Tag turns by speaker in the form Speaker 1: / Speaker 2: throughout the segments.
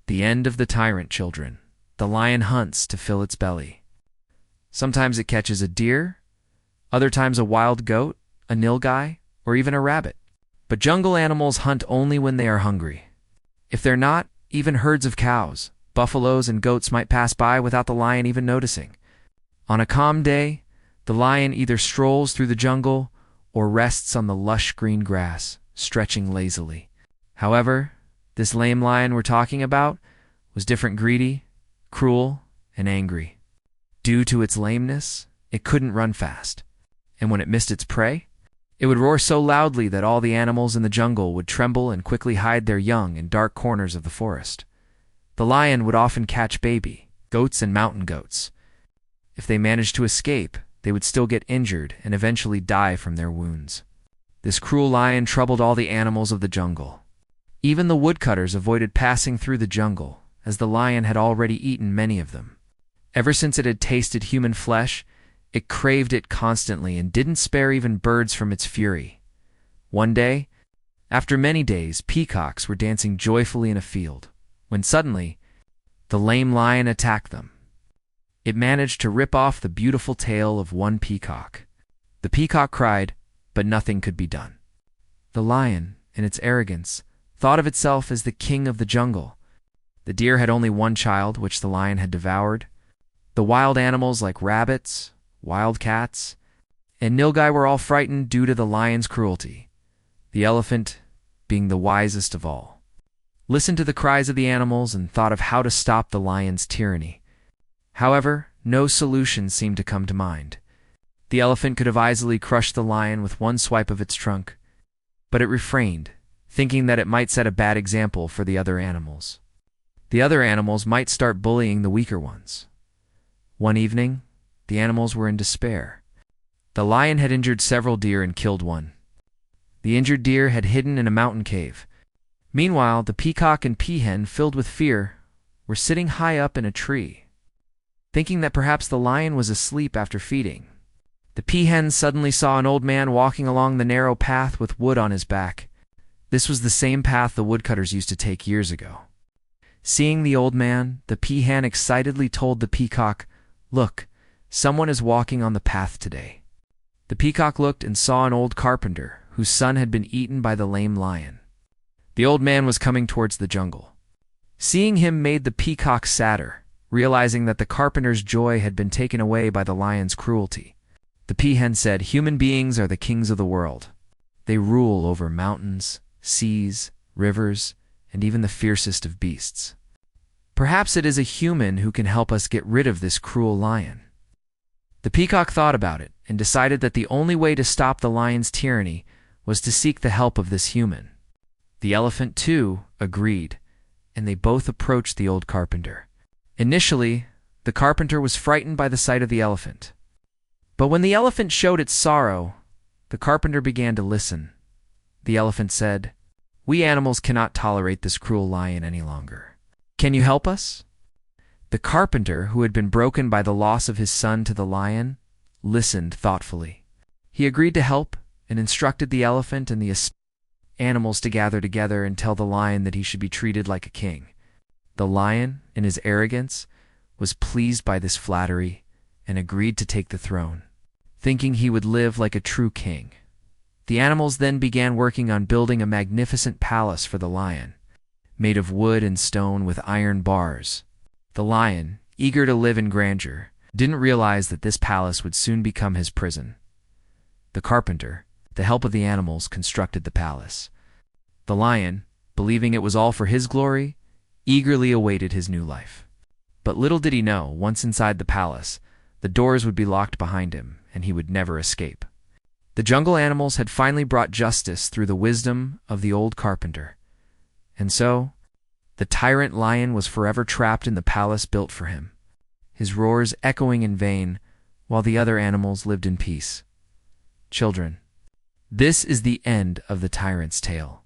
Speaker 1: The end of the tyrant, children. The lion hunts to fill its belly. Sometimes it catches a deer, other times a wild goat, a nilgai, or even a rabbit. But jungle animals hunt only when they are hungry. If they're not, even herds of cows, buffaloes, and goats might pass by without the lion even noticing. On a calm day, the lion either strolls through the jungle or rests on the lush green grass, stretching lazily. However, this lame lion we're talking about was different, greedy, cruel, and angry. Due to its lameness, it couldn't run fast, and when it missed its prey, it would roar so loudly that all the animals in the jungle would tremble and quickly hide their young in dark corners of the forest. The lion would often catch baby goats and mountain goats. If they managed to escape, they would still get injured and eventually die from their wounds. This cruel lion troubled all the animals of the jungle. Even the woodcutters avoided passing through the jungle, as the lion had already eaten many of them. Ever since it had tasted human flesh, it craved it constantly and didn't spare even birds from its fury. One day, after many days, peacocks were dancing joyfully in a field, when suddenly, the lame lion attacked them. It managed to rip off the beautiful tail of one peacock. The peacock cried, but nothing could be done. The lion, in its arrogance, thought of itself as the king of the jungle. The deer had only one child, which the lion had devoured. The wild animals like rabbits, wild cats, and nilgai were all frightened due to the lion's cruelty, the elephant being the wisest of all. Listened to the cries of the animals and thought of how to stop the lion's tyranny. However, no solution seemed to come to mind. The elephant could have easily crushed the lion with one swipe of its trunk, but it refrained, thinking that it might set a bad example for the other animals. The other animals might start bullying the weaker ones. One evening, the animals were in despair. The lion had injured several deer and killed one. The injured deer had hidden in a mountain cave. Meanwhile, the peacock and peahen, filled with fear, were sitting high up in a tree, thinking that perhaps the lion was asleep after feeding. The peahen suddenly saw an old man walking along the narrow path with wood on his back. This was the same path the woodcutters used to take years ago. Seeing the old man, the peahen excitedly told the peacock, "Look, someone is walking on the path today." The peacock looked and saw an old carpenter whose son had been eaten by the lame lion. The old man was coming towards the jungle. Seeing him made the peacock sadder, realizing that the carpenter's joy had been taken away by the lion's cruelty. The peahen said, "Human beings are the kings of the world. They rule over mountains, seas, rivers, and even the fiercest of beasts. Perhaps it is a human who can help us get rid of this cruel lion." The peacock thought about it and decided that the only way to stop the lion's tyranny was to seek the help of this human. The elephant, too, agreed, and they both approached the old carpenter. Initially, the carpenter was frightened by the sight of the elephant. But when the elephant showed its sorrow, the carpenter began to listen. The elephant said, "We animals cannot tolerate this cruel lion any longer. Can you help us?" The carpenter, who had been broken by the loss of his son to the lion, listened thoughtfully. He agreed to help and instructed the elephant and the animals to gather together and tell the lion that he should be treated like a king. The lion, in his arrogance, was pleased by this flattery and agreed to take the throne, thinking he would live like a true king. The animals then began working on building a magnificent palace for the lion, made of wood and stone with iron bars. The lion, eager to live in grandeur, didn't realize that this palace would soon become his prison. The carpenter, with the help of the animals, constructed the palace. The lion, believing it was all for his glory, eagerly awaited his new life. But little did he know, once inside the palace, the doors would be locked behind him, and he would never escape. The jungle animals had finally brought justice through the wisdom of the old carpenter. And so, the tyrant lion was forever trapped in the palace built for him, his roars echoing in vain, while the other animals lived in peace. Children, this is the end of the tyrant's tale.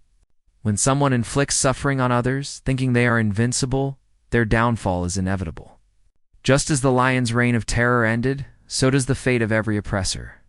Speaker 1: When someone inflicts suffering on others, thinking they are invincible, their downfall is inevitable. Just as the lion's reign of terror ended, so does the fate of every oppressor.